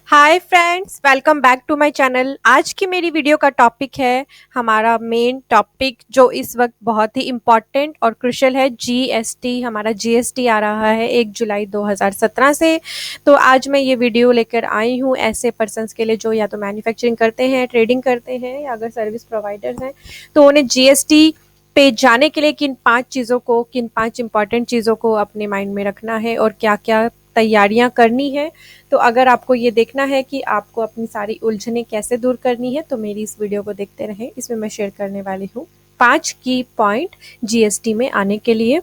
Hi friends, welcome back to my channel. आज की मेरी वीडियो का टॉपिक है हमारा मेन टॉपिक जो इस वक्त बहुत ही इम्पॉर्टेंट और क्रुशियल है। जीएसटी। हमारा जीएसटी आ रहा है 1 जुलाई 2017 से। तो आज मैं ये वीडियो लेकर आई हूँ ऐसे पर्सन्स के लिए जो या तो मैन्युफैक्चरिंग करते हैं, ट्रेडिंग करते हैं या अगर सर्विस प्रोवाइडर्स हैं तो उन्हें जीएसटी पे जाने के लिए किन पांच इंपॉर्टेंट चीज़ों को अपने माइंड में रखना है और क्या क्या तैयारियां करनी है। तो अगर आपको ये देखना है कि आपको अपनी सारी उलझनें कैसे दूर करनी है तो मेरी इस वीडियो को देखते रहें। इसमें मैं शेयर करने वाली हूँ 5 की पॉइंट जीएसटी में आने के लिए।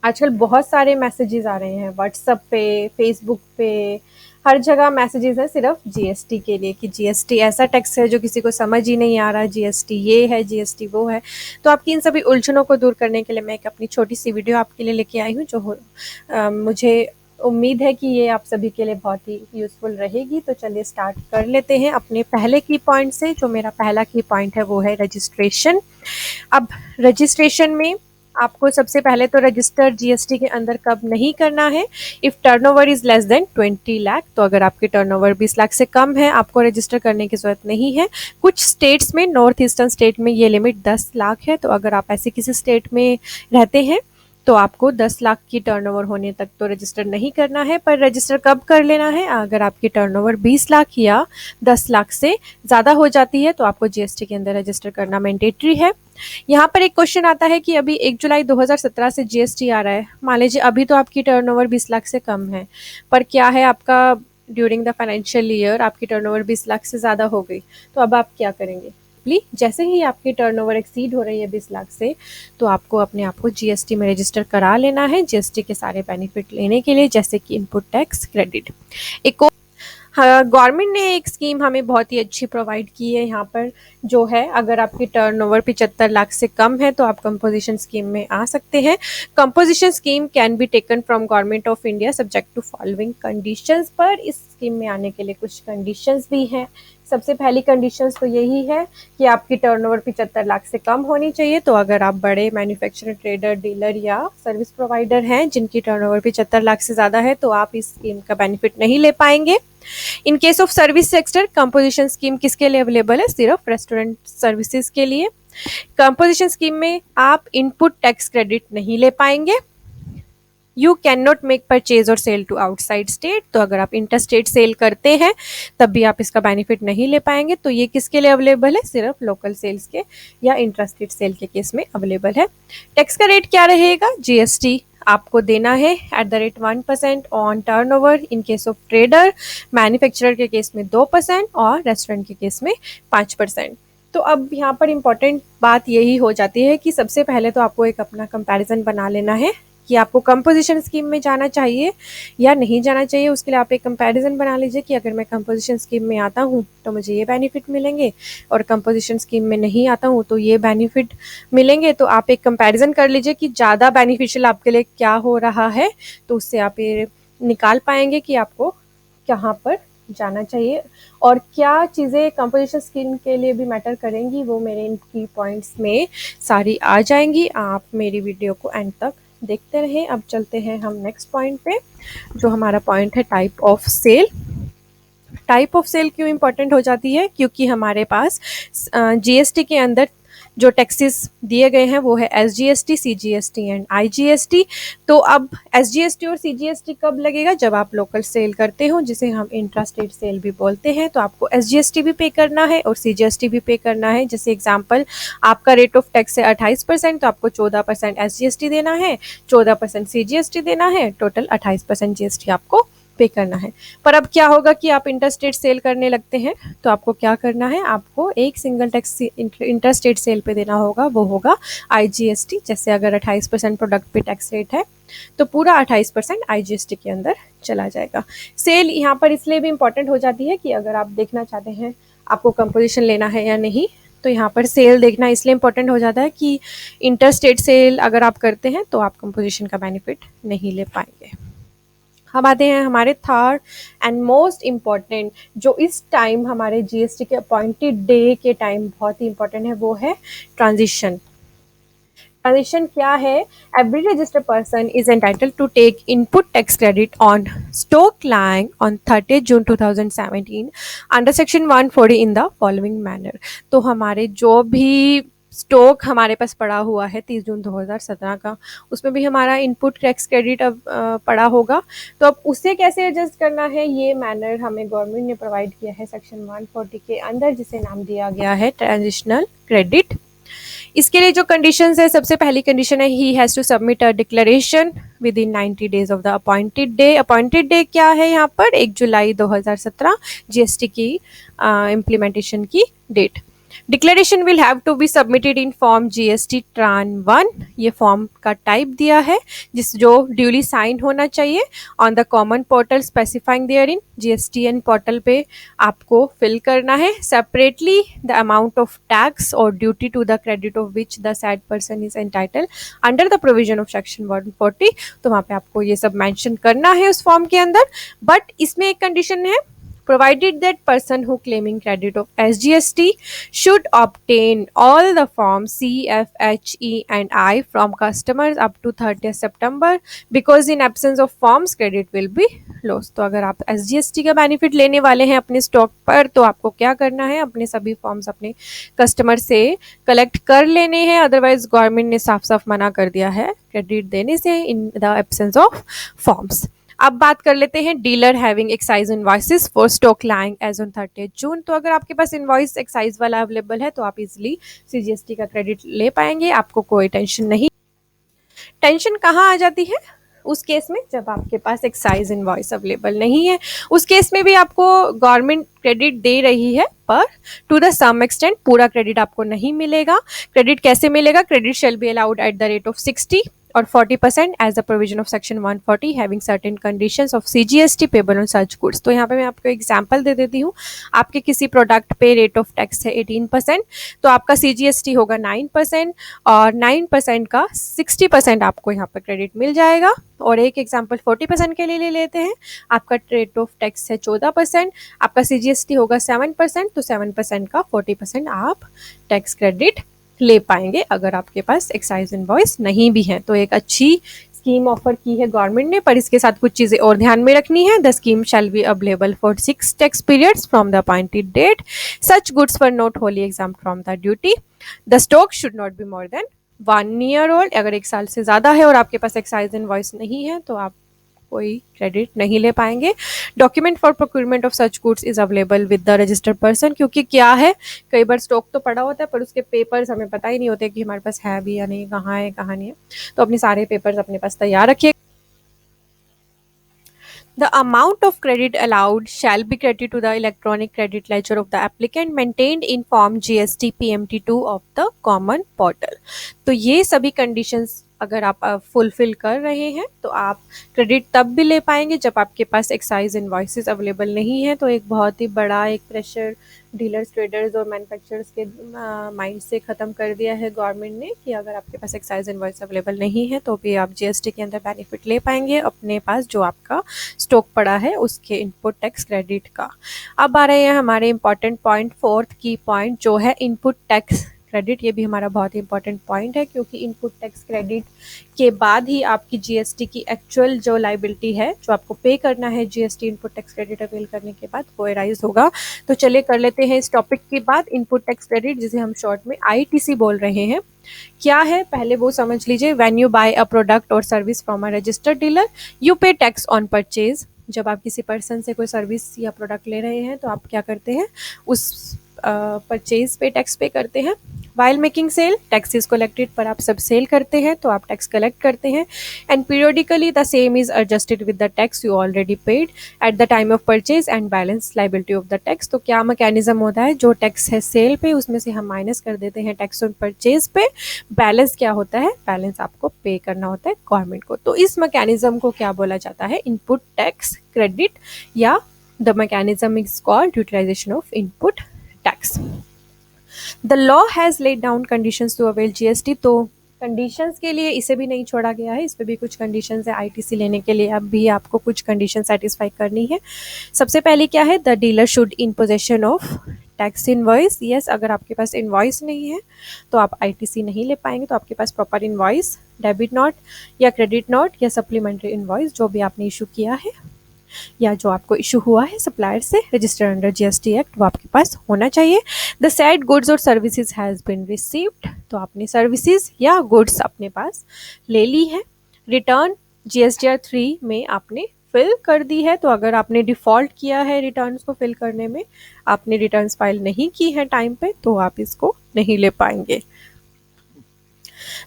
आजकल बहुत सारे मैसेजेस आ रहे हैं व्हाट्सएप पे, फेसबुक पे, हर जगह मैसेजेस हैं सिर्फ जीएसटी के लिए कि जीएसटी ऐसा टैक्स है जो किसी को समझ ही नहीं आ रहा, जीएसटी ये है, जीएसटी वो है। तो आपकी इन सभी उलझनों को दूर करने के लिए मैं एक अपनी छोटी सी वीडियो आपके लिए लेके आई हूँ मुझे उम्मीद है कि ये आप सभी के लिए बहुत ही यूज़फुल रहेगी। तो चलिए स्टार्ट कर लेते हैं अपने पहले की पॉइंट से। जो मेरा पहला की पॉइंट है वो है रजिस्ट्रेशन। अब रजिस्ट्रेशन में आपको सबसे पहले तो रजिस्टर जीएसटी के अंदर कब नहीं करना है। If turnover is less than 20 lakh, तो अगर आपके टर्नओवर 20 लाख से कम है आपको रजिस्टर करने की ज़रूरत नहीं है। कुछ स्टेट्स में, नॉर्थ ईस्टर्न स्टेट में ये लिमिट 10 लाख है। तो अगर आप ऐसे किसी स्टेट में रहते हैं तो आपको 10 लाख की टर्नओवर होने तक तो रजिस्टर नहीं करना है। पर रजिस्टर कब कर लेना है, अगर आपकी टर्नओवर 20 लाख या 10 लाख से ज़्यादा हो जाती है तो आपको जीएसटी के अंदर रजिस्टर करना मैंडेटरी है। यहाँ पर एक क्वेश्चन आता है कि अभी 1 जुलाई 2017 से जीएसटी आ रहा है। मान लीजिए अभी तो आपकी टर्नओवर 20 लाख से कम है, पर क्या है आपका ड्यूरिंग द फाइनेंशियल ईयर आपकी टर्नओवर 20 लाख से ज़्यादा हो गई, तो अब आप क्या करेंगे। जैसे ही आपकी टर्नओवर एक्सीड हो रही है 20 लाख से तो आपको अपने आप को जीएसटी में रजिस्टर करा लेना है जीएसटी के सारे बेनिफिट लेने के लिए, जैसे कि इनपुट टैक्स क्रेडिट। एक हाँ, गवर्नमेंट ने एक स्कीम हमें बहुत ही अच्छी प्रोवाइड की है यहाँ पर, जो है अगर आपकी टर्नओवर 75 लाख से कम है तो आप कंपोजिशन स्कीम में आ सकते हैं। Composition scheme can be taken from government of India subject to following conditions. पर इस स्कीम में आने के लिए कुछ कंडीशंस भी हैं। सबसे पहली कंडीशंस तो यही है कि आपकी टर्नओवर 75 लाख से कम होनी चाहिए। तो अगर आप बड़े मैन्युफैक्चरर, ट्रेडर, डीलर या सर्विस प्रोवाइडर हैं जिनकी टर्नओवर 75 लाख से ज़्यादा है तो आप इस स्कीम का बेनिफिट नहीं ले पाएंगे। In case of service sector, composition scheme किसके लिए अवेलेबल है, सिर्फ रेस्टोरेंट सर्विसेज के लिए। कंपोजिशन स्कीम में आप इनपुट टैक्स क्रेडिट नहीं ले पाएंगे। You can not make purchase और सेल टू आउटसाइड स्टेट, तो अगर आप इंटर स्टेट सेल करते हैं तब भी आप इसका बेनिफिट नहीं ले पाएंगे। तो ये किसके लिए अवेलेबल है, सिर्फ लोकल सेल्स के या इंटर स्टेट सेल के केस में अवेलेबल है। टैक्स का रेट क्या रहेगा, जीएसटी आपको देना है @1% on turnover in case of trader, manufacturer के केस में 2% और रेस्टोरेंट के केस में 5%। तो अब यहाँ पर इम्पॉर्टेंट बात यही हो जाती है कि सबसे पहले तो आपको एक अपना कंपैरिजन बना लेना है कि आपको कंपोजिशन स्कीम में जाना चाहिए या नहीं जाना चाहिए। उसके लिए आप एक कंपैरिजन बना लीजिए कि अगर मैं कंपोजिशन स्कीम में आता हूँ तो मुझे ये बेनिफिट मिलेंगे और कंपोजिशन स्कीम में नहीं आता हूँ तो ये बेनिफिट मिलेंगे। तो आप एक कंपैरिजन कर लीजिए कि ज़्यादा बेनिफिशियल आपके लिए क्या हो रहा है, तो उससे आप ये निकाल पाएंगे कि आपको कहाँ पर जाना चाहिए और क्या चीज़ें कंपोजिशन स्कीम के लिए भी मैटर करेंगी, वो मेरे इन की पॉइंट्स में सारी आ जाएंगी। आप मेरी वीडियो को एंड तक देखते रहें। अब चलते हैं हम नेक्स्ट पॉइंट पे, जो हमारा पॉइंट है type of cell. Type of cell क्यों इंपॉर्टेंट हो जाती है, क्योंकि हमारे पास जीएसटी के अंदर जो टैक्सेस दिए गए हैं वो है एसजीएसटी, सीजीएसटी एंड आईजीएसटी। तो अब एसजीएसटी और सीजीएसटी कब लगेगा, जब आप लोकल सेल करते हो जिसे हम इंट्रा स्टेट सेल भी बोलते हैं, तो आपको एसजीएसटी भी पे करना है और सीजीएसटी भी पे करना है। जैसे एग्जांपल, आपका रेट ऑफ टैक्स है 28%, तो आपको 14% एसजीएसटी देना है, 14% सीजीएसटी देना है, टोटल 28% जीएसटी आपको पे करना है। पर अब क्या होगा कि आप इंटरस्टेट सेल करने लगते हैं तो आपको क्या करना है, आपको एक सिंगल टैक्स इंटरस्टेट सेल पे देना होगा, वो होगा आईजीएसटी। जैसे अगर 28% प्रोडक्ट पे टैक्स रेट है तो पूरा 28% आईजीएसटी के अंदर चला जाएगा। सेल यहाँ पर इसलिए भी इंपॉर्टेंट हो जाती है कि अगर आप देखना चाहते हैं आपको कंपोजिशन लेना है या नहीं, तो यहाँ पर सेल देखना इसलिए इंपॉर्टेंट हो जाता है कि इंटरस्टेट सेल अगर आप करते हैं तो आप कंपोजिशन का बेनिफिट नहीं ले पाएंगे। हम आते हैं हमारे थर्ड एंड मोस्ट इम्पॉर्टेंट, जो इस टाइम हमारे जीएसटी के अपॉइंटेड डे के टाइम बहुत ही इंपॉर्टेंट है, वो है ट्रांजिशन। ट्रांजिशन क्या है? Every registered person is entitled to take input tax credit on stock lying on 30 June 2017 under section 140 in the following manner. तो हमारे जो भी स्टॉक हमारे पास पड़ा हुआ है 30 जून 2017 का, उसमें भी हमारा इनपुट टैक्स क्रेडिट अब पड़ा होगा। तो अब उसे कैसे एडजस्ट करना है, ये मैनर हमें गवर्नमेंट ने प्रोवाइड किया है सेक्शन 140 के अंदर, जिसे नाम दिया गया है ट्रांजिशनल क्रेडिट। इसके लिए जो कंडीशंस है, सबसे पहली कंडीशन है he has to submit a declaration within 90 days of the appointed day. Appointed day क्या है यहाँ पर? 1 जुलाई 2017 जीएसटी की इम्प्लीमेंटेशन की date. Declaration will have to be submitted in form GST TRAN 1, ये फॉर्म का टाइप दिया है, जिस जो ड्यूली साइन होना चाहिए on the common portal specifying therein. GSTN portal पे आपको फिल करना है separately the amount of tax और duty to the credit of which the said person is entitled under the provision of section 140। तो वहाँ पे आपको ये सब मेंशन करना है उस फॉर्म के अंदर। बट इसमें एक कंडीशन है, provided that person who claiming credit of SGST should obtain all the forms C, F, H, E and I from customers up to 30th September because in absence of forms credit will be lost। तो अगर आप SGST का benefit लेने वाले हैं अपने stock पर, तो आपको क्या करना है, अपने सभी फॉर्म्स अपने कस्टमर से कलेक्ट कर लेने हैं, अदरवाइज गवर्नमेंट ने साफ साफ मना कर दिया है क्रेडिट देने से in the absence of forms. अब बात कर लेते हैं dealer having excise invoices for stock lying as on 30 June. तो अगर आपके पास इनवॉइस एक्साइज वाला अवेलेबल है तो आप इजीली सीजीएसटी का क्रेडिट ले पाएंगे, आपको कोई टेंशन नहीं। टेंशन कहाँ आ जाती है? उस केस में जब आपके पास एक्साइज इनवॉइस अवेलेबल नहीं है, उस केस में भी आपको गवर्नमेंट क्रेडिट दे रही है, पर टू द सम एक्सटेंट पूरा क्रेडिट आपको नहीं मिलेगा। क्रेडिट कैसे मिलेगा? Credit shall be allowed at the rate of 60 और 40% as the provision of section 140 having certain conditions of CGST payable on such goods. तो यहाँ पे मैं आपको एग्जांपल दे देती हूँ। आपके किसी प्रोडक्ट पे रेट ऑफ टैक्स है 18%, तो आपका सीजीएसटी होगा 9% और 9% का 60% आपको यहाँ पर क्रेडिट मिल जाएगा। और एक एग्जाम्पल 40% के लिए ले लेते हैं। आपका रेट ऑफ टैक्स है 14%, आपका सीजीएसटी होगा 7%, तो 7% का 40% आप टैक्स क्रेडिट ले पाएंगे अगर आपके पास एक्साइज इनवॉइस नहीं भी है। तो एक अच्छी स्कीम ऑफर की है गवर्नमेंट ने, पर इसके साथ कुछ चीजें और ध्यान में रखनी है। The scheme shall be available for 6 tax periods from the appointed date. Such goods were not wholly exempt from the duty. The stock should not be more than 1 year old. अगर 1 साल से ज्यादा है और आपके पास एक्साइज इनवॉइस नहीं है तो आप कोई क्रेडिट नहीं ले पाएंगे। Document for procurement of such goods is available with the registered person. क्योंकि क्या है, कई बार स्टॉक तो पड़ा होता है पर उसके पेपर्स हमें पता ही नहीं होते कि हमारे पास है भी या नहीं, कहाँ है कहाँ नहीं है। तो अपने सारे पेपर्स अपने पास तैयार रखिए। The amount of credit allowed shall be credited to the electronic credit ledger of the applicant maintained in form GST PMT2 of the common portal। तो ये सभी conditions अगर आप फुलफिल कर रहे हैं तो आप क्रेडिट तब भी ले पाएंगे जब आपके पास एक्साइज इनवॉइसेस अवेलेबल नहीं है। तो एक बहुत ही बड़ा एक प्रेशर डीलर्स, ट्रेडर्स और मैन्युफैक्चरर्स के माइंड से ख़त्म कर दिया है गवर्नमेंट ने कि अगर आपके पास एक्साइज इनवॉइस अवेलेबल नहीं है तो भी आप जीएसटी के अंदर बेनिफिट ले पाएंगे अपने पास जो आपका स्टॉक पड़ा है उसके इनपुट टैक्स क्रेडिट का। अब आ रहे हैं हमारे इंपॉर्टेंट पॉइंट, फोर्थ की पॉइंट जो है इनपुट टैक्स क्रेडिट। ये भी हमारा बहुत ही इंपॉर्टेंट पॉइंट है क्योंकि इनपुट टैक्स क्रेडिट के बाद ही आपकी जीएसटी की एक्चुअल जो लाइबिलिटी है, जो आपको पे करना है GST input tax credit avail करने के बाद, वो एराइज होगा। तो चलिए कर लेते हैं इस टॉपिक के बाद इनपुट टैक्स क्रेडिट, जिसे हम शॉर्ट में आईटीसी बोल रहे हैं। क्या है पहले वो समझ लीजिए। When you buy a product और service from a registered dealer you pay tax on purchase. जब आप किसी पर्सन से कोई सर्विस या प्रोडक्ट ले रहे हैं तो आप क्या करते हैं, उस परचेज पे टैक्स पे करते हैं। While making sale tax is collected, पर आप सब सेल करते हैं तो आप टैक्स कलेक्ट करते हैं। And periodically the same is adjusted with the tax you already paid at the time of purchase and balance liability of the tax. तो क्या मैकेनिज्म होता है, जो टैक्स है सेल पे उसमें से हम माइनस कर देते हैं टैक्स ऑन परचेज पे। बैलेंस क्या होता है, बैलेंस आपको पे करना होता है गवर्नमेंट को। तो इस मैकेनिज्म को क्या बोला जाता है, इनपुट टैक्स क्रेडिट, या the mechanism is called utilisation of input tax. The law has laid down conditions to avail GST. तो कंडीशंस के लिए इसे भी नहीं छोड़ा गया है, इस पे भी कुछ कंडीशंस है। आईटीसी लेने के लिए अब भी आपको कुछ कंडीशन सेटिस्फाई करनी है। सबसे पहले क्या है, the dealer should in possession of tax invoice. Yes, अगर आपके पास इनवॉइस नहीं है तो आप आईटीसी नहीं ले पाएंगे। तो आपके पास प्रॉपर इनवॉइस, डेबिट नोट या क्रेडिट नोट या सप्लीमेंट्री इनवॉइस जो भी आपने इशू किया है या जो आपको इशू हुआ है सप्लायर से रजिस्टर्ड अंडर जीएसटी एक्ट, वो आपके पास होना चाहिए। द सेड गुड्स और सर्विसेज हैज़ बीन रिसीव्ड, तो आपने सर्विसेज या गुड्स अपने पास ले ली है। रिटर्न जीएसटीआर 3 में आपने फिल कर दी है। तो अगर आपने डिफ़ॉल्ट किया है रिटर्न्स को फिल करने में, आपने रिटर्न्स फाइल नहीं की है टाइम पे, तो आप इसको नहीं ले पाएंगे।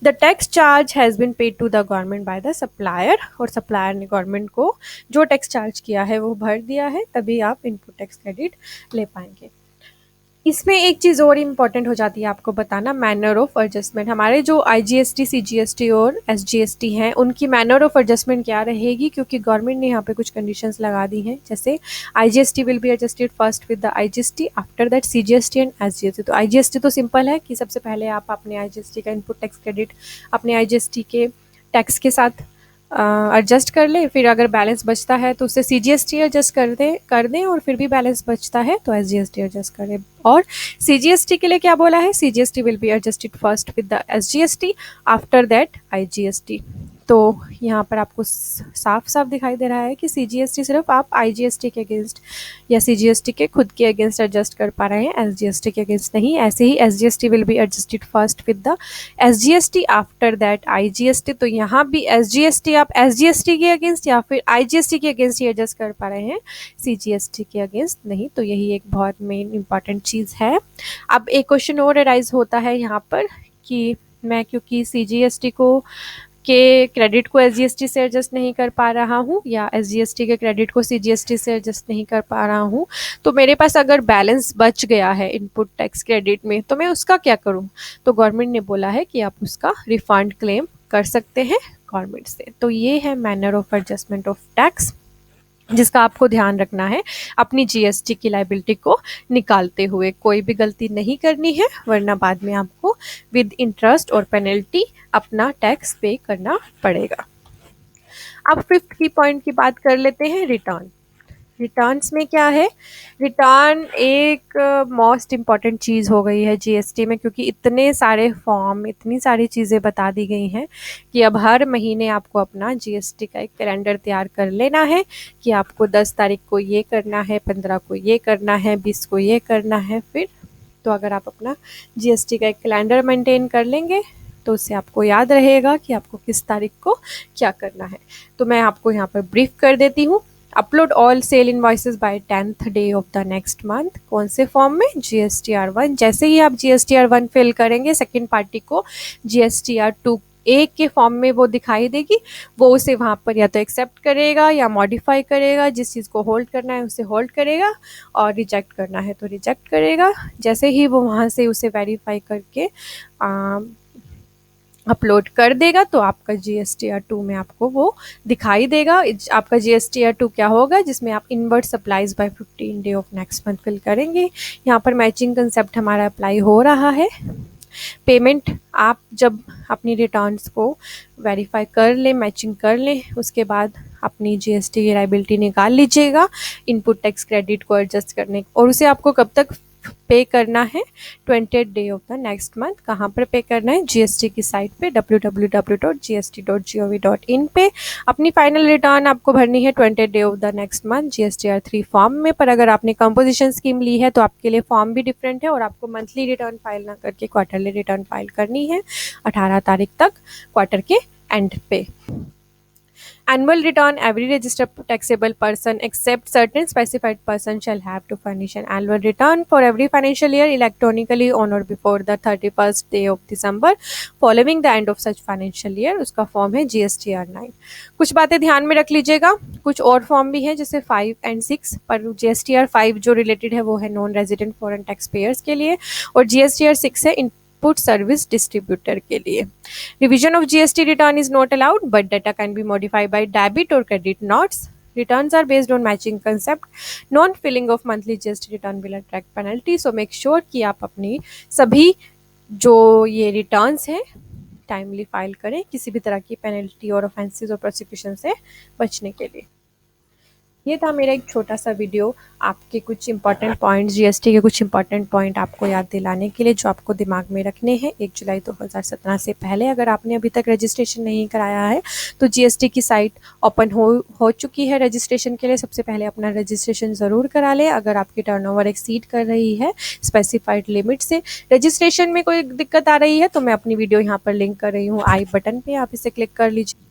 The tax charge has been paid to the government by the supplier, और सप्लायर ने गवर्नमेंट को जो टैक्स चार्ज किया है वो भर दिया है, तभी आप इनपुट टैक्स क्रेडिट ले पाएंगे। इसमें एक चीज़ और इम्पॉर्टेंट हो जाती है आपको बताना, मैनर ऑफ एडजस्टमेंट। हमारे जो आईजीएसटी, सीजीएसटी और एसजीएसटी हैं, उनकी मैनर ऑफ एडजस्टमेंट क्या रहेगी, क्योंकि गवर्नमेंट ने यहाँ पे कुछ कंडीशंस लगा दी हैं। जैसे IGST will be adjusted first with the IGST, after that CGST and SGST. तो आईजीएसटी तो सिंपल है कि सबसे पहले आप अपने आईजीएसटी का इनपुट टैक्स क्रेडिट अपने आईजीएसटी के टैक्स के साथ एडजस्ट कर ले, फिर अगर बैलेंस बचता है तो उससे सीजीएसटी एडजस्ट कर दें और फिर भी बैलेंस बचता है तो एसजीएसटी एडजस्ट करें। और सीजीएसटी के लिए क्या बोला है, CGST will be adjusted first with the SGST, after that IGST. तो यहाँ पर आपको साफ साफ दिखाई दे रहा है कि सीजीएसटी सिर्फ आप आईजीएसटी के अगेंस्ट या सीजीएसटी के खुद के अगेंस्ट एडजस्ट कर पा रहे हैं, एसजीएसटी के अगेंस्ट नहीं। ऐसे ही SGST will be adjusted first with the SGST, after that IGST. तो यहाँ भी एसजीएसटी आप एसजीएसटी के अगेंस्ट या फिर आईजीएसटी के अगेंस्ट ही एडजस्ट कर पा रहे हैं, सीजीएसटी के अगेंस्ट नहीं। तो यही एक बहुत मेन इंपॉर्टेंट चीज़ है। अब एक क्वेश्चन और अराइज होता है यहाँ पर कि मैं क्योंकि सीजीएसटी को के क्रेडिट को एसजीएसटी से एडजस्ट नहीं कर पा रहा हूँ या एसजीएसटी के क्रेडिट को सीजीएसटी से एडजस्ट नहीं कर पा रहा हूँ, तो मेरे पास अगर बैलेंस बच गया है इनपुट टैक्स क्रेडिट में तो मैं उसका क्या करूँ। तो गवर्नमेंट ने बोला है कि आप उसका रिफंड क्लेम कर सकते हैं गवर्नमेंट से। तो ये है manner of adjustment of tax, जिसका आपको ध्यान रखना है अपनी जीएसटी की लायबिलिटी को निकालते हुए। कोई भी गलती नहीं करनी है, वरना बाद में आपको विद इंटरेस्ट और पेनल्टी अपना टैक्स पे करना पड़ेगा। अब फिफ्थ की पॉइंट की बात कर लेते हैं, रिटर्न। रिटर्न्स में क्या है, रिटर्न एक मोस्ट इम्पॉर्टेंट चीज़ हो गई है जीएसटी में, क्योंकि इतने सारे फॉर्म, इतनी सारी चीज़ें बता दी गई हैं कि अब हर महीने आपको अपना जीएसटी का एक कैलेंडर तैयार कर लेना है कि आपको 10 तारीख को ये करना है, 15 को ये करना है, 20 को ये करना है। फिर तो अगर आप अपना जीएसटी का एक कैलेंडर मेंटेन कर लेंगे तो उससे आपको याद रहेगा कि आपको किस तारीख को क्या करना है। तो मैं आपको यहाँ पर ब्रीफ कर देती हूँ। Upload all sale invoices by 10th day of the next month. कौन से फॉर्म में, GSTR1। जैसे ही आप GSTR1 फिल करेंगे, सेकेंड पार्टी को GSTR2 एक के फॉर्म में वो दिखाई देगी, वो उसे वहाँ पर या तो एक्सेप्ट करेगा या मॉडिफाई करेगा। जिस चीज़ को होल्ड करना है उसे होल्ड करेगा और रिजेक्ट करना है तो रिजेक्ट करेगा। जैसे ही वो वहाँ से उसे वेरीफाई करके अपलोड कर देगा तो आपका GSTR2 में आपको वो दिखाई देगा। आपका GSTR2 क्या होगा, जिसमें आप inward supplies by 15 day of next month fill करेंगे। यहाँ पर मैचिंग कंसेप्ट हमारा अप्लाई हो रहा है। पेमेंट आप जब अपनी रिटर्न्स को वेरीफाई कर लें, मैचिंग कर लें, उसके बाद अपनी जीएसटी की लायबिलिटी निकाल लीजिएगा इनपुट टैक्स क्रेडिट को एडजस्ट करने, और उसे आपको कब तक पे करना है, 20th day of the next month. कहाँ पर पे करना है, जीएसटी की साइट पे www.gst.gov.in पे। अपनी फाइनल रिटर्न आपको भरनी है 20th day of the next month GSTR3 form में। पर अगर आपने कंपोजिशन स्कीम ली है तो आपके लिए फॉर्म भी डिफरेंट है और आपको मंथली रिटर्न फाइल ना करके क्वार्टरली रिटर्न फाइल करनी है 18 तारीख तक, क्वार्टर के एंड पे। Annual return, every registered taxable person except certain specified person shall have to furnish an annual return for every financial year electronically on or before the 31st day of December following the end of such financial year। उसका form है GSTR9। कुछ बातें ध्यान में रख लीजिएगा। कुछ और फॉर्म भी हैं जैसे 5 and 6, पर GSTR5 जो रिलेटेड है वो है non resident foreign tax payers के लिए, और GSTR6 है इनपुट सर्विस डिस्ट्रीब्यूटर के लिए। Revision of GST return is not allowed, but data can be modified by debit or credit notes. Returns are based on matching concept. Non-filling of monthly GST return will attract penalty. So make sure कि आप अपनी सभी जो ये returns हैं timely file करें, किसी भी तरह की पेनल्टी और ऑफेंसेस और प्रोसिक्यूशन से बचने के लिए। ये था मेरा एक छोटा-सा वीडियो आपके कुछ इम्पोर्टेंट पॉइंट्स जीएसटी के कुछ इम्पोर्टेंट पॉइंट आपको याद दिलाने के लिए, जो आपको दिमाग में रखने हैं 1 जुलाई 2017 से पहले। अगर आपने अभी तक रजिस्ट्रेशन नहीं कराया है, तो जीएसटी की साइट ओपन हो चुकी है रजिस्ट्रेशन के लिए। सबसे पहले अपना रजिस्ट्रेशन ज़रूर करा लें। अगर आपकी टर्नओवर एक्सीड कर रही है स्पेसिफाइड लिमिट से, रजिस्ट्रेशन में कोई दिक्कत आ रही है, तो मैं अपनी वीडियो यहाँ पर लिंक कर रही हूँ आई बटन पे, आप इसे क्लिक कर लीजिए।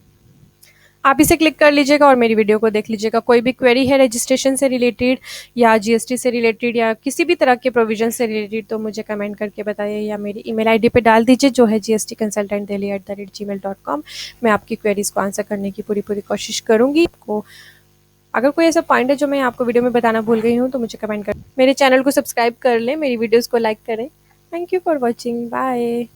आप इसे क्लिक कर लीजिएगा और मेरी वीडियो को देख लीजिएगा। कोई भी क्वेरी है रजिस्ट्रेशन से रिलेटेड या जीएसटी से रिलेटेड या किसी भी तरह के प्रोविजन से रिलेटेड, तो मुझे कमेंट करके बताइए या मेरी ईमेल आईडी पे डाल दीजिए, जो है gstconsultantdelhi@gmail.com। मैं आपकी क्वेरीज़ को आंसर करने की पूरी कोशिश करूँगी। आपको अगर कोई ऐसा पॉइंट है जो मैं आपको वीडियो में बताना भूल गई हूँ, तो मुझे कमेंट कर मेरे चैनल को सब्सक्राइब कर लें, मेरी वीडियोज़ को लाइक करें। Thank you for watching. Bye.